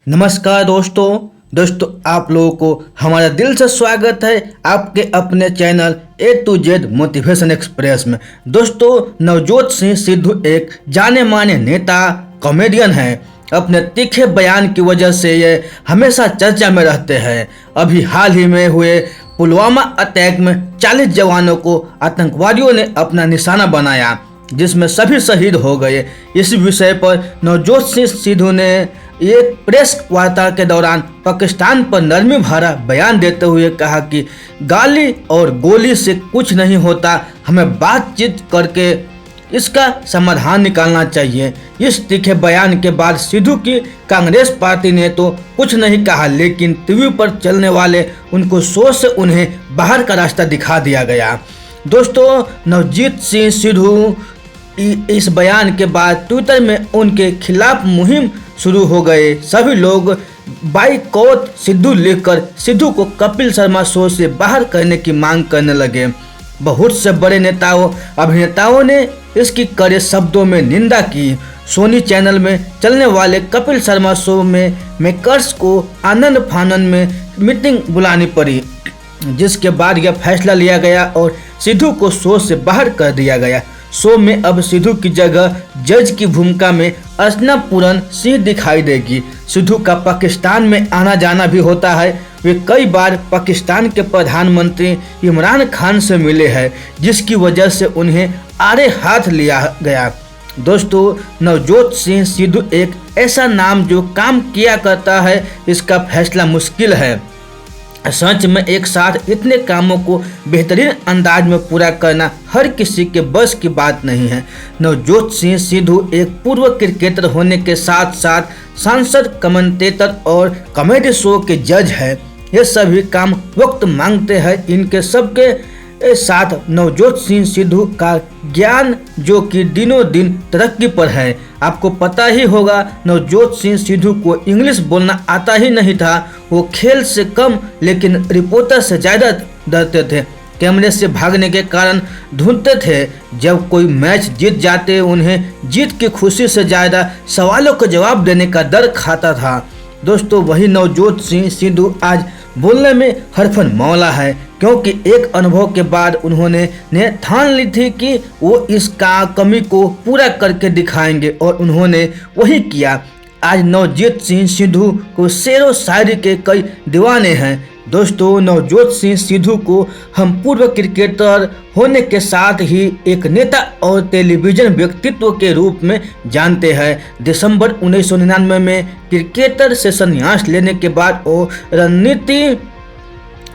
नमस्कार दोस्तों आप लोगों को हमारा दिल से स्वागत है आपके अपने channel A to Z motivation express में। दोस्तों, नवजोत सिंह सिद्धू एक जाने माने नेता कॉमेडियन हैं। अपने तीखे बयान की वजह से ये हमेशा चर्चा में रहते हैं। अभी हाल ही में हुए पुलवामा अटैक में 40 जवानों को आतंकवादियों ने अपना निशाना बनाया, जिसमें सभी शहीद हो गए। इस विषय पर नवजोत सिंह सिद्धू ने एक प्रेस वार्ता के दौरान पाकिस्तान पर नरमी भरा बयान देते हुए कहा कि गाली और गोली से कुछ नहीं होता, हमें बातचीत करके इसका समाधान निकालना चाहिए। इस तीखे बयान के बाद सिद्धू की कांग्रेस पार्टी ने तो कुछ नहीं कहा, लेकिन टीवी पर चलने वाले उनको शो से उन्हें बाहर का रास्ता दिखा दिया गया। दोस्तों, नवजोत सिंह सिद्धू इस बयान के बाद ट्विटर में उनके खिलाफ मुहिम शुरू हो गए। सभी लोग बाइकॉट सिद्धू लिखकर सिद्धू को कपिल शर्मा शो से बाहर करने की मांग करने लगे। बहुत से बड़े नेताओं अभिनेताओं ने इसकी कड़े शब्दों में निंदा की। सोनी चैनल में चलने वाले कपिल शर्मा शो में मेकर्स को आनंद फानन में मीटिंग बुलानी पड़ी, जिसके बाद यह फैसला लिया गया और सिद्धू को शो से बाहर कर दिया गया। शो में अब सिद्धू की जगह जज की भूमिका में अर्चना पूरन सिंह दिखाई देगी। सिद्धू का पाकिस्तान में आना जाना भी होता है। वे कई बार पाकिस्तान के प्रधानमंत्री इमरान खान से मिले हैं, जिसकी वजह से उन्हें आड़े हाथ लिया गया। दोस्तों, नवजोत सिंह सिद्धू एक ऐसा नाम जो काम किया करता है, इसका फैसला मुश्किल है। सच में एक साथ इतने कामों को बेहतरीन अंदाज में पूरा करना हर किसी के बस की बात नहीं है। नवजोत सिंह सिद्धू एक पूर्व क्रिकेटर होने के साथ साथ सांसद, कमेंटेटर और कॉमेडी शो के जज हैं। ये सभी काम वक्त मांगते हैं। इनके सबके साथ नवजोत सिंह सिद्धू का ज्ञान जो कि दिनों दिन तरक्की पर है। आपको पता ही होगा, नवजोत सिंह सिद्धू को इंग्लिश बोलना आता ही नहीं था। वो खेल से कम लेकिन रिपोर्टर से ज़्यादा डरते थे। कैमरे से भागने के कारण ढूंढते थे। जब कोई मैच जीत जाते, उन्हें जीत की खुशी से ज़्यादा सवालों का जवाब देने का डर खाता था। दोस्तों, वही नवजोत सिंह सिद्धू आज बोलने में हरफन मौला है, क्योंकि एक अनुभव के बाद उन्होंने ठान ली थी कि वो इसका कमी को पूरा करके दिखाएंगे, और उन्होंने वही किया। आज नवजोत सिंह सिद्धू को शेरो शायरी के कई दीवाने हैं। दोस्तों, नवजोत सिंह सिद्धू को हम पूर्व क्रिकेटर होने के साथ ही एक नेता और टेलीविजन व्यक्तित्व के रूप में जानते हैं। दिसंबर 1999 में क्रिकेटर से संन्यास लेने के बाद वो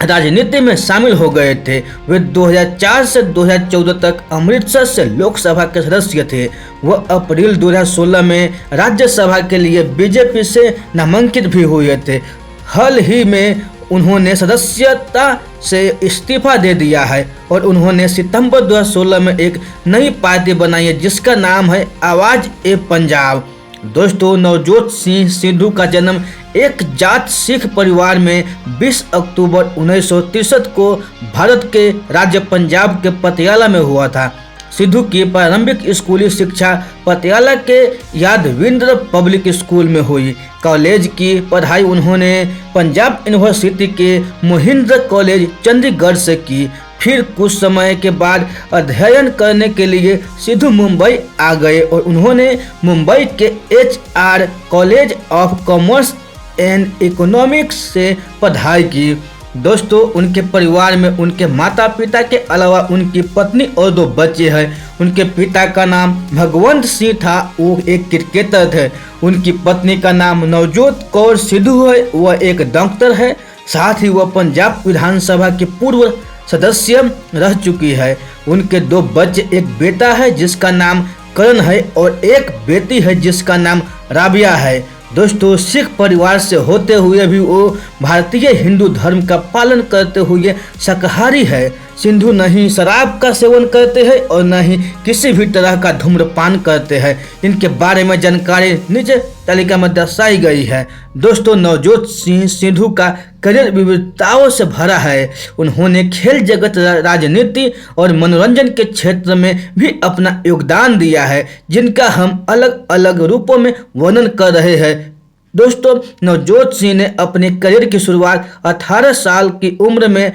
राजनीति में शामिल हो गए थे। वे 2004 से 2014 तक अमृतसर से लोकसभा के सदस्य थे। वह अप्रैल 2016 में राज्यसभा के लिए बीजेपी से नामांकित भी हुए थे। हाल ही में उन्होंने सदस्यता से इस्तीफा दे दिया है और उन्होंने सितंबर 2016 में एक नई पार्टी बनाई है, जिसका नाम है आवाज़ ए पंजाब। दोस्तों, नवजोत सिंह सिद्धू का जन्म एक जाट सिख परिवार में 20 अक्टूबर 1963 को भारत के राज्य पंजाब के पटियाला में हुआ था। सिद्धू की प्रारंभिक स्कूली शिक्षा पटियाला के यादविंद्र पब्लिक स्कूल में हुई। कॉलेज की पढ़ाई उन्होंने पंजाब यूनिवर्सिटी के महिंद्रा कॉलेज चंडीगढ़ से की। फिर कुछ समय के बाद अध्ययन करने के लिए सिद्धू मुंबई आ गए और उन्होंने मुंबई के HR college of commerce and economics से पढ़ाई की। दोस्तों, उनके परिवार में उनके माता पिता के अलावा उनकी पत्नी और 2 बच्चे हैं। उनके पिता का नाम भगवंत सिंह था, वो एक क्रिकेटर थे। उनकी पत्नी का नाम नवजोत कौर सिद्धू है, वह एक डॉक्टर है। साथ ही वह पंजाब विधानसभा की पूर्व सदस्य रह चुकी है। उनके 2 बच्चे, एक बेटा है जिसका नाम करण है और एक बेटी है जिसका नाम राबिया है। दोस्तों, सिख परिवार से होते हुए भी वो भारतीय हिंदू धर्म का पालन करते हुए शाकाहारी है। सिद्धू नहीं शराब का सेवन करते हैं और न ही किसी भी तरह का धूम्रपान करते हैं। इनके बारे में जानकारी नीचे तालिका में दर्शाई गई है। दोस्तों, नवजोत सिंह सिद्धू का करियर विविधताओं से भरा है। उन्होंने खेल जगत, राजनीति और मनोरंजन के क्षेत्र में भी अपना योगदान दिया है, जिनका हम अलग अलग रूपों में वर्णन कर रहे हैं। दोस्तों नवजोत सिंह ने अपने करियर की शुरुआत 18 साल की उम्र में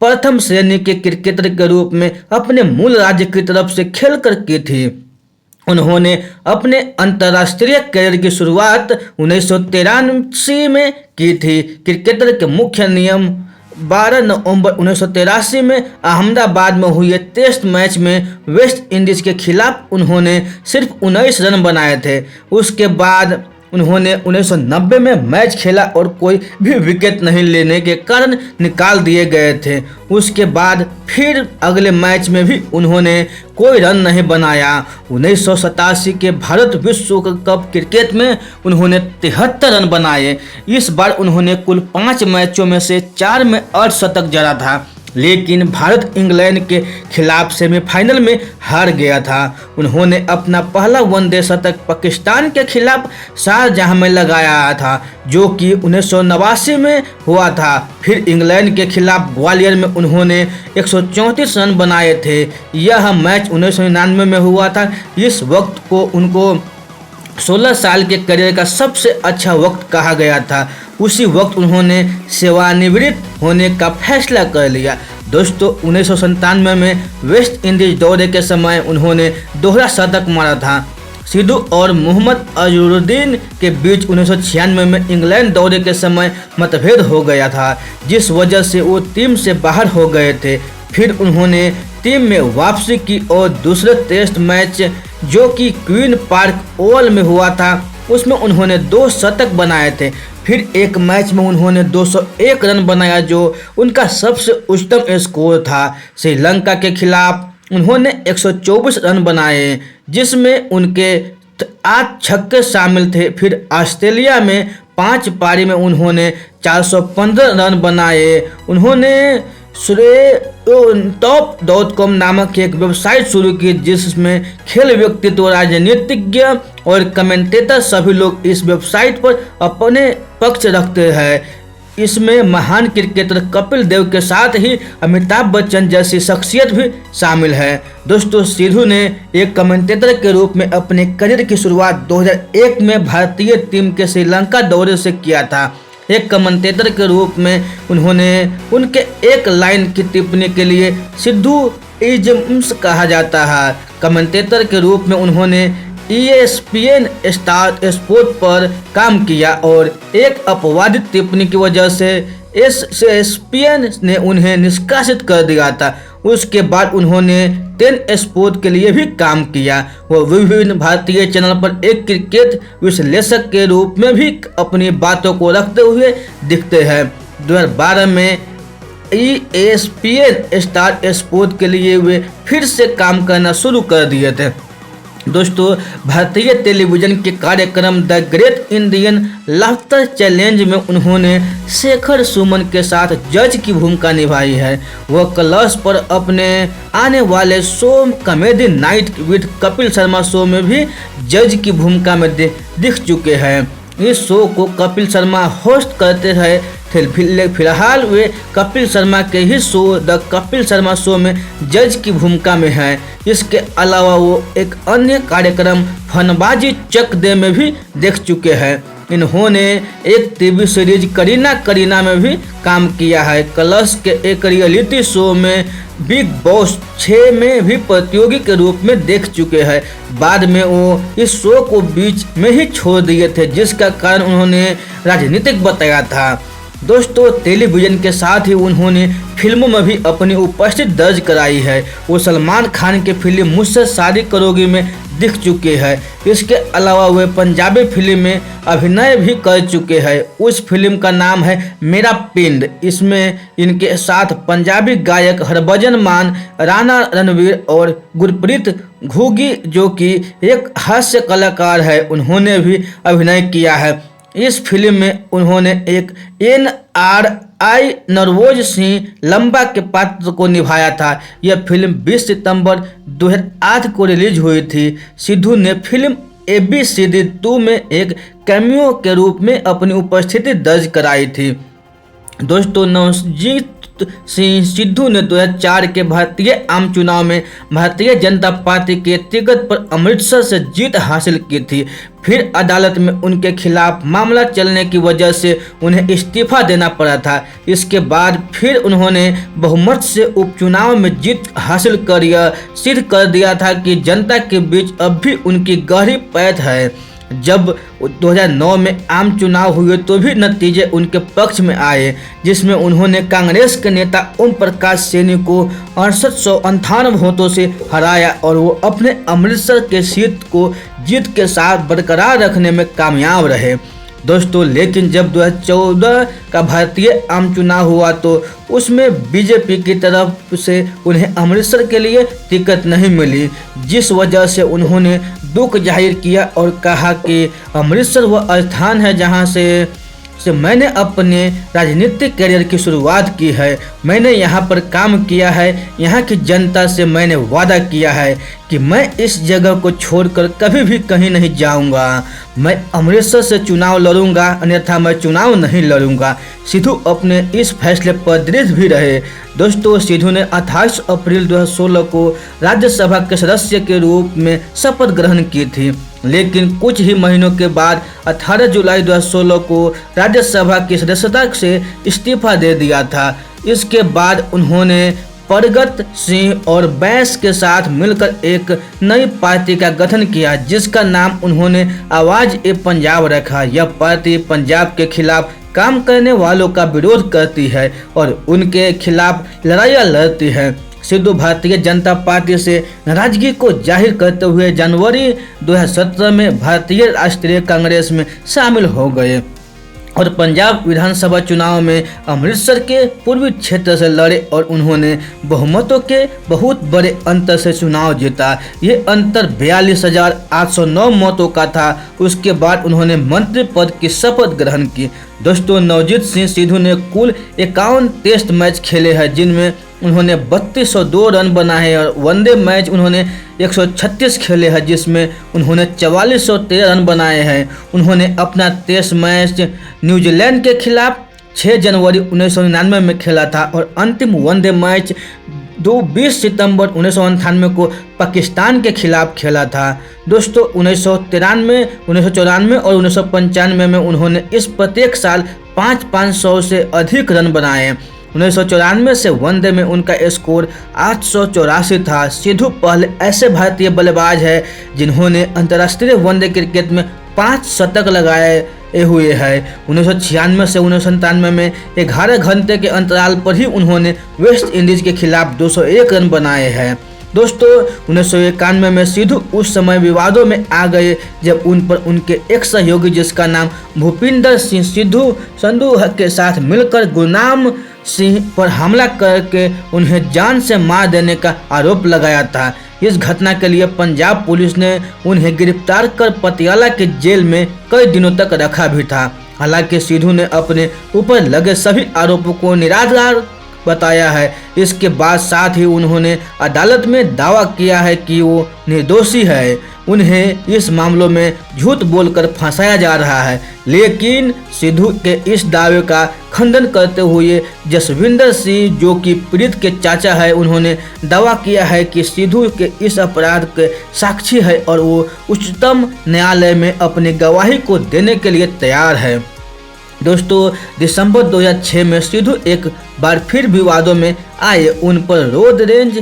प्रथम श्रेणी के क्रिकेटर के रूप में अपने मूल राज्य की तरफ से खेलकर की थी। उन्होंने अपने अंतर्राष्ट्रीय करियर की शुरुआत 1983 में की थी। क्रिकेटर के मुख्य नियम 12 नवंबर 1983 में अहमदाबाद में हुए टेस्ट मैच में वेस्ट इंडीज के खिलाफ उन्होंने सिर्फ 19 रन बनाए थे। उसके बाद उन्होंने 1990 में मैच खेला और कोई भी विकेट नहीं लेने के कारण निकाल दिए गए थे। उसके बाद फिर अगले मैच में भी उन्होंने कोई रन नहीं बनाया। 1987 के भारत विश्व कप क्रिकेट में उन्होंने 73 रन बनाए। इस बार उन्होंने कुल 5 मैचों में से 4 में अर्धशतक जड़ा था, लेकिन भारत इंग्लैंड के खिलाफ सेमीफाइनल में हार गया था। उन्होंने अपना पहला वनडे शतक पाकिस्तान के खिलाफ शारजाह में लगाया था, जो कि 1989 में हुआ था। फिर इंग्लैंड के खिलाफ ग्वालियर में उन्होंने 134 रन बनाए थे। यह मैच 1999 में हुआ था। इस वक्त को उनको 16 साल के करियर का सबसे अच्छा वक्त कहा गया था। उसी वक्त उन्होंने सेवानिवृत्त होने का फैसला कर लिया। दोस्तों 1997 में वेस्ट इंडीज दौरे के समय उन्होंने दोहरा शतक मारा था। सिद्धू और मोहम्मद अजहरुद्दीन के बीच 1996 में इंग्लैंड दौरे के समय मतभेद हो गया था, जिस वजह से वो टीम से बाहर हो गए थे। फिर उन्होंने टीम में वापसी की और दूसरे टेस्ट मैच जो कि क्वीन पार्क ओवल में हुआ था उसमें उन्होंने 2 शतक बनाए थे। फिर एक मैच में उन्होंने 201 रन बनाया, जो उनका सबसे उच्चतम स्कोर था। श्रीलंका के खिलाफ उन्होंने 124 रन बनाए, जिसमें उनके 8 छक्के शामिल थे। फिर ऑस्ट्रेलिया में 5 पारी में उन्होंने 415 रन बनाए। उन्होंने top.com नामक एक वेबसाइट शुरू की, जिसमें खेल व्यक्तित्व, राजनीतिज्ञ और कमेंटेटर सभी लोग इस वेबसाइट पर अपने पक्ष रखते हैं। इसमें महान क्रिकेटर कपिल देव के साथ ही अमिताभ बच्चन जैसी शख्सियत भी शामिल है। दोस्तों सिद्धू ने एक कमेंटेटर के रूप में अपने करियर की शुरुआत 2001 में भारतीय टीम के श्रीलंका दौरे से किया था। एक कमेंटेटर के रूप में उन्होंने उनके एक लाइन की टिप्पणी के लिए सिद्धू इज़म्स कहा जाता है। कमेंटेटर के रूप में उन्होंने ESPN स्टार स्पोर्ट पर काम किया और एक अपवादित टिप्पणी की वजह से ESPN ने उन्हें निष्कासित कर दिया था। उसके बाद उन्होंने 10 स्पोर्ट के लिए भी काम किया। वो विभिन्न भारतीय चैनल पर एक क्रिकेट विश्लेषक के रूप में भी अपनी बातों को रखते हुए दिखते हैं। 2012 में ESPN स्टार स्पोर्ट के लिए वे फिर से काम करना शुरू कर दिए थे। दोस्तों भारतीय टेलीविजन के कार्यक्रम the great Indian laughter challenge में उन्होंने शेखर सुमन के साथ जज की भूमिका निभाई है। वह कलर्स पर अपने आने वाले show comedy night with Kapil Sharma show में भी जज की भूमिका में दिख चुके हैं। इस शो को कपिल शर्मा होस्ट करते रहे थे। फिलहाल वे कपिल शर्मा के ही show the Kapil Sharma show में जज की भूमिका में हैं। इसके अलावा वो एक अन्य कार्यक्रम फनबाजी चक दे में भी देख चुके हैं। इन्होंने एक टीवी सीरीज करीना में भी काम किया है। कलर्स के एक रियलिटी शो में बिग बॉस 6 में भी प्रतियोगी के रूप में देख चुके हैं। बाद में वो इस शो को बीच में ही छोड़ दिए थे, जिसका कारण उन्होंने राजनीतिक बताया था। दोस्तों टेलीविज़न के साथ ही उन्होंने फिल्मों में भी अपनी उपस्थिति दर्ज कराई है। वो सलमान खान की फिल्म मुझसे शादी करोगी में दिख चुके हैं। इसके अलावा वे पंजाबी फिल्म में अभिनय भी कर चुके हैं। उस फिल्म का नाम है मेरा पिंड। इसमें इनके साथ पंजाबी गायक हरभजन मान, राणा रणवीर और गुरप्रीत घुगी जो कि एक हास्य कलाकार है, उन्होंने भी अभिनय किया है। इस फिल्म में उन्होंने एक NRI नरवोज सिंह लंबा के पात्र को निभाया था। यह फिल्म 20 सितंबर 2008 को रिलीज हुई थी। सिद्धू ने फिल्म ABCD 2 में एक कैमियो के रूप में अपनी उपस्थिति दर्ज कराई थी। दोस्तों नवजीत सिंह सिद्धू ने 2004 के भारतीय आम चुनाव में भारतीय जनता पार्टी के टिकट पर अमृतसर से जीत हासिल की थी। फिर अदालत में उनके खिलाफ मामला चलने की वजह से उन्हें इस्तीफा देना पड़ा था। इसके बाद फिर उन्होंने बहुमत से उपचुनाव में जीत हासिल कर यह सिद्ध कर दिया था कि जनता के बीच अब भी उनकी गहरी पैठ है। जब 2009 में आम चुनाव हुए तो भी नतीजे उनके पक्ष में आए, जिसमें उन्होंने कांग्रेस के नेता ओम प्रकाश सैनी को 6858 वोटों से हराया और वो अपने अमृतसर के सीट को जीत के साथ बरकरार रखने में कामयाब रहे। दोस्तों, लेकिन जब 2014 का भारतीय आम चुनाव हुआ तो उसमें बीजेपी की तरफ से उन्हें अमृतसर के लिए टिकट नहीं मिली, जिस वजह से उन्होंने दुख जाहिर किया और कहा कि अमृतसर वह स्थान है जहां से मैंने अपने राजनीतिक करियर की शुरुआत की है। मैंने यहाँ पर काम किया है। यहाँ की जनता से मैंने वादा किया है कि मैं इस जगह को छोड़कर कभी भी कहीं नहीं जाऊंगा। मैं अमृतसर से चुनाव लड़ूंगा, अन्यथा मैं चुनाव नहीं लड़ूंगा। सिद्धू अपने इस फैसले पर दृढ़ भी रहे। दोस्तों, सिद्धू ने 28 अप्रैल 2016 को राज्यसभा के सदस्य के रूप में शपथ ग्रहण की थी, लेकिन कुछ ही महीनों के बाद 18 जुलाई 2016 को राज्यसभा की सदस्यता से इस्तीफा दे दिया था। इसके बाद उन्होंने परगत सिंह और बैस के साथ मिलकर एक नई पार्टी का गठन किया, जिसका नाम उन्होंने आवाज ए पंजाब रखा। यह पार्टी पंजाब के खिलाफ काम करने वालों का विरोध करती है और उनके खिलाफ लड़ाइयाँ लड़ती है। सिद्धू भारतीय जनता पार्टी से नाराजगी को जाहिर करते हुए जनवरी 2017 में भारतीय राष्ट्रीय कांग्रेस में शामिल हो गए और पंजाब विधानसभा चुनाव में अमृतसर के पूर्वी क्षेत्र से लड़े और उन्होंने बहुमतों के बहुत बड़े अंतर से चुनाव जीता। ये अंतर 42,809 मतों का था। उसके बाद उन्होंने मंत्री पद की शपथ ग्रहण की। दोस्तों, नवजीत सिंह सिद्धू ने कुल 51 टेस्ट मैच खेले हैं, जिनमें उन्होंने 3202 रन बनाए और वनडे मैच उन्होंने 136 खेले हैं, जिसमें उन्होंने 4413 रन बनाए हैं। उन्होंने अपना टेस्ट मैच न्यूजीलैंड के खिलाफ 6 जनवरी 1999 में खेला था और अंतिम वनडे मैच 20 सितंबर 1998 को पाकिस्तान के खिलाफ खेला था। दोस्तों, 1993, 1994 और 1995 में उन्होंने इस प्रत्येक साल 500 से अधिक रन बनाए। 1994 से वनडे में उनका स्कोर 884 था। सिद्धू पहले ऐसे भारतीय बल्लेबाज हैं जिन्होंने अंतर्राष्ट्रीय वनडे क्रिकेट में 5 शतक लगाए हुए हैं। 1996 से 1997 में 11 घंटे के अंतराल पर ही उन्होंने वेस्ट इंडीज के खिलाफ 201 रन बनाए हैं। दोस्तों, 1991 में सिद्धू उस समय विवादों में आ गए जब उन पर उनके एक सहयोगी, जिसका नाम भूपिंदर सिंह सिद्धू संधू के साथ मिलकर गुरनाम सिंह पर हमला करके उन्हें जान से मार देने का आरोप लगाया था। इस घटना के लिए पंजाब पुलिस ने उन्हें गिरफ्तार कर पटियाला के जेल में कई दिनों तक रखा भी था। हालांकि सिद्धू ने अपने ऊपर लगे सभी आरोपों को निराधार बताया है। इसके बाद साथ ही उन्होंने अदालत में दावा किया है कि वो निर्दोषी है। उन्हें इस मामलों में झूठ बोलकर फंसाया जा रहा है, लेकिन सिद्धू के इस दावे का खंडन करते हुए जसविंदर सिंह, जो कि पीड़ित के चाचा है, उन्होंने दावा किया है कि सिद्धू के इस अपराध के साक्षी है और वो उच्चतम न्यायालय में अपनी गवाही को देने के लिए तैयार है। दोस्तों, दिसंबर 2006 में सिद्धू एक बार फिर विवादों में आए। उन पर रोड रेंज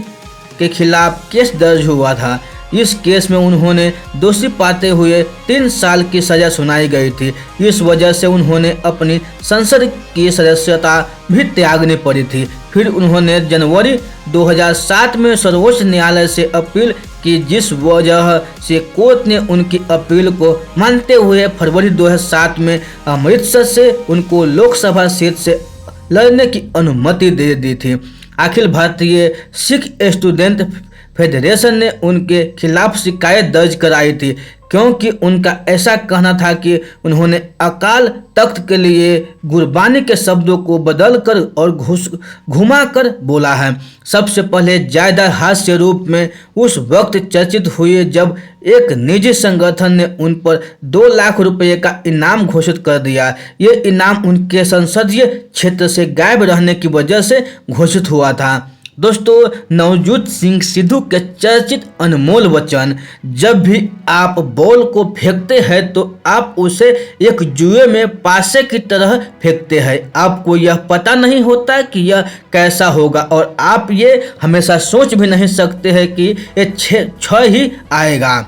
के खिलाफ केस दर्ज हुआ था। इस केस में उन्होंने दोषी पाते हुए 3 साल की सजा सुनाई गई थी। इस वजह से उन्होंने अपनी संसद की सदस्यता भी त्यागनी पड़ी थी। फिर उन्होंने जनवरी 2007 में सर्वोच्च न्यायालय से अपील की, जिस वजह से कोर्ट ने उनकी अपील को मानते हुए फरवरी 2007 में अमृतसर से उनको लोकसभा सीट से लड़ने की अनुमति दे दी थी। अखिल भारतीय सिख स्टूडेंट फेडरेशन ने उनके खिलाफ शिकायत दर्ज कराई थी क्योंकि उनका ऐसा कहना था कि उन्होंने अकाल तख्त के लिए गुरबानी के शब्दों को बदलकर और घुमाकर बोला है। सबसे पहले ज़्यादा हास्य रूप में उस वक्त चर्चित हुए जब एक निजी संगठन ने उन पर 2 लाख रुपए का इनाम घोषित कर दिया। ये इनाम उनके संसदीय क्षेत्र से गायब रहने की वजह से घोषित हुआ था। दोस्तों, नवजोत सिंह सिद्धू के चर्चित अनमोल वचन, जब भी आप बॉल को फेंकते हैं तो आप उसे एक जुए में पासे की तरह फेंकते हैं। आपको यह पता नहीं होता कि यह कैसा होगा और आप ये हमेशा सोच भी नहीं सकते हैं कि ये छह ही आएगा।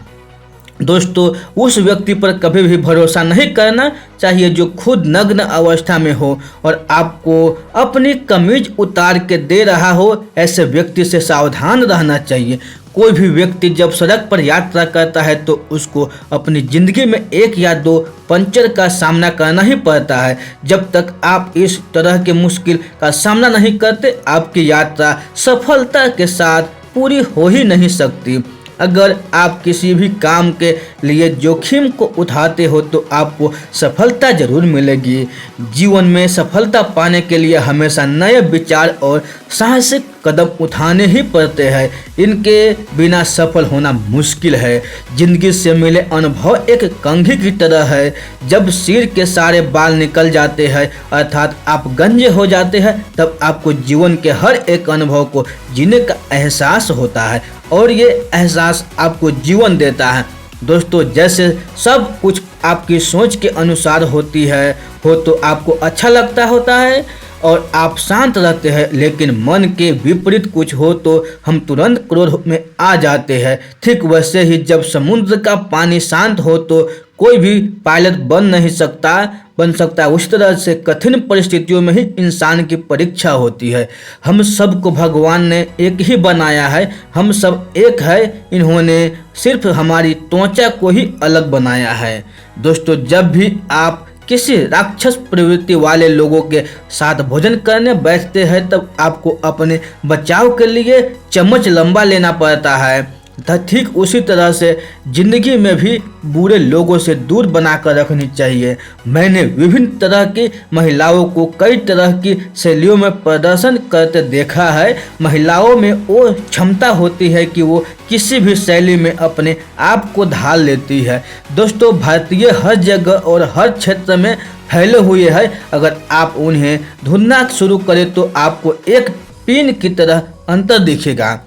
दोस्तों, उस व्यक्ति पर कभी भी भरोसा नहीं करना चाहिए जो खुद नग्न अवस्था में हो और आपको अपनी कमीज उतार के दे रहा हो। ऐसे व्यक्ति से सावधान रहना चाहिए। कोई भी व्यक्ति जब सड़क पर यात्रा करता है तो उसको अपनी ज़िंदगी में 1 या 2 पंचर का सामना करना ही पड़ता है। जब तक आप इस तरह के मुश्किल का सामना नहीं करते, आपकी यात्रा सफलता के साथ पूरी हो ही नहीं सकती। अगर आप किसी भी काम के लिए जोखिम को उठाते हो तो आपको सफलता जरूर मिलेगी। जीवन में सफलता पाने के लिए हमेशा नए विचार और साहसिक कदम उठाने ही पड़ते हैं। इनके बिना सफल होना मुश्किल है। जिंदगी से मिले अनुभव एक कंघी की तरह है। जब सिर के सारे बाल निकल जाते हैं अर्थात आप गंजे हो जाते हैं, तब आपको जीवन के हर एक अनुभव को जीने का एहसास होता है और ये एहसास आपको जीवन देता है। दोस्तों, जैसे सब कुछ आपकी सोच के अनुसार होती है तो आपको अच्छा लगता होता है और आप शांत रहते हैं, लेकिन मन के विपरीत कुछ हो तो हम तुरंत क्रोध में आ जाते हैं। ठीक वैसे ही जब समुद्र का पानी शांत हो तो कोई भी पायलट बन सकता है। उस तरह से कठिन परिस्थितियों में ही इंसान की परीक्षा होती है। हम सबको भगवान ने एक ही बनाया है। हम सब एक है। इन्होंने सिर्फ हमारी त्वचा को ही अलग बनाया है। दोस्तों, जब भी आप किसी राक्षस प्रवृत्ति वाले लोगों के साथ भोजन करने बैठते हैं तब आपको अपने बचाव के लिए चम्मच लंबा लेना पड़ता है। ठीक उसी तरह से जिंदगी में भी बुरे लोगों से दूर बनाकर रखनी चाहिए। मैंने विभिन्न तरह की महिलाओं को कई तरह की शैलियों में प्रदर्शन करते देखा है। महिलाओं में वो क्षमता होती है कि वो किसी भी शैली में अपने आप को ढाल लेती है। दोस्तों, भारतीय हर जगह और हर क्षेत्र में फैले हुए हैं। अगर आप उन्हें ढूंढना शुरू करें तो आपको एक पिन की तरह अंतर दिखेगा।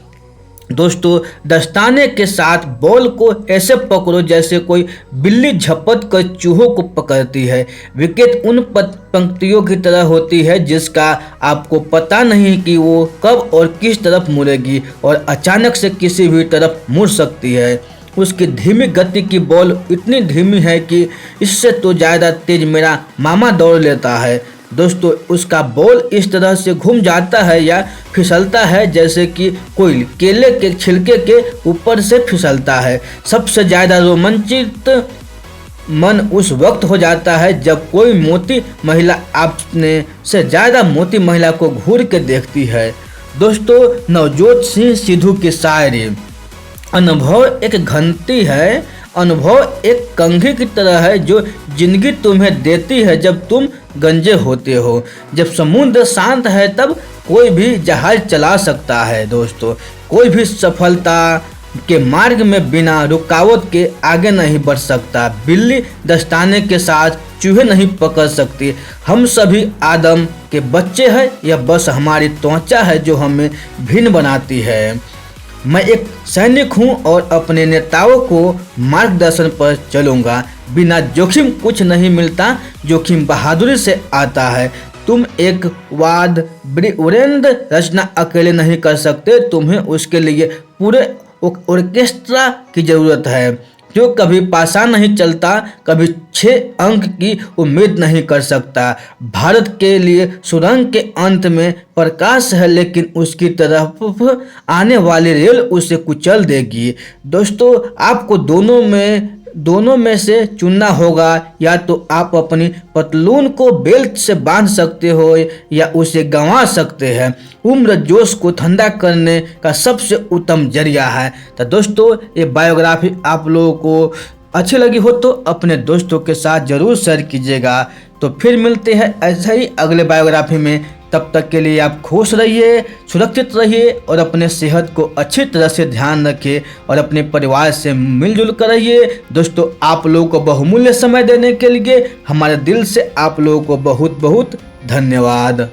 दोस्तों, दस्ताने के साथ बॉल को ऐसे पकड़ो जैसे कोई बिल्ली झपट कर चूहों को पकड़ती है। विकेट उन पंक्तियों की तरह होती है जिसका आपको पता नहीं कि वो कब और किस तरफ मुड़ेगी और अचानक से किसी भी तरफ मुड़ सकती है। उसकी धीमी गति की बॉल इतनी धीमी है कि इससे तो ज़्यादा तेज मेरा मामा दौड़ लेता है। दोस्तों, उसका बॉल इस तरह से घूम जाता है या फिसलता है जैसे कि कोई केले के छिलके के ऊपर से फिसलता है। सबसे ज़्यादा रोमांचित मन उस वक्त हो जाता है जब कोई मोटी महिला आपने से ज़्यादा मोटी महिला को घूर के देखती है। दोस्तों, नवजोत सिंह सिद्धू की शायरी, अनुभव एक घंटी है, अनुभव एक कंघी की तरह है जो जिंदगी तुम्हें देती है जब तुम गंजे होते हो। जब समुद्र शांत है तब कोई भी जहाज चला सकता है। दोस्तों, कोई भी सफलता के मार्ग में बिना रुकावट के आगे नहीं बढ़ सकता। बिल्ली दस्ताने के साथ चूहे नहीं पकड़ सकती। हम सभी आदम के बच्चे हैं। यह बस हमारी त्वचा है जो हमें भिन्न बनाती है। मैं एक सैनिक हूं और अपने नेताओं को मार्गदर्शन पर चलूंगा। बिना जोखिम कुछ नहीं मिलता, जोखिम बहादुरी से आता है। तुम एक वाद वृंद रचना अकेले नहीं कर सकते, तुम्हें उसके लिए पूरे ऑर्केस्ट्रा की जरूरत है जो कभी पासा नहीं चलता, कभी 6 अंक की उम्मीद नहीं कर सकता। भारत के लिए सुरंग के अंत में प्रकाश है, लेकिन उसकी तरफ आने वाली रेल उसे कुचल देगी। दोस्तों, आपको दोनों में से चुनना होगा। या तो आप अपनी पतलून को बेल्ट से बांध सकते हो या उसे गंवा सकते हैं। उम्र जोश को ठंडा करने का सबसे उत्तम जरिया है। तो दोस्तों, ये बायोग्राफी आप लोगों को अच्छी लगी हो तो अपने दोस्तों के साथ जरूर शेयर कीजिएगा। तो फिर मिलते हैं ऐसे ही अगले बायोग्राफी में। तब तक के लिए आप खुश रहिए, सुरक्षित रहिए और अपने सेहत को अच्छी तरह से ध्यान रखिए और अपने परिवार से मिलजुल कर रहिए। दोस्तों, आप लोगों को बहुमूल्य समय देने के लिए हमारे दिल से आप लोगों को बहुत बहुत धन्यवाद।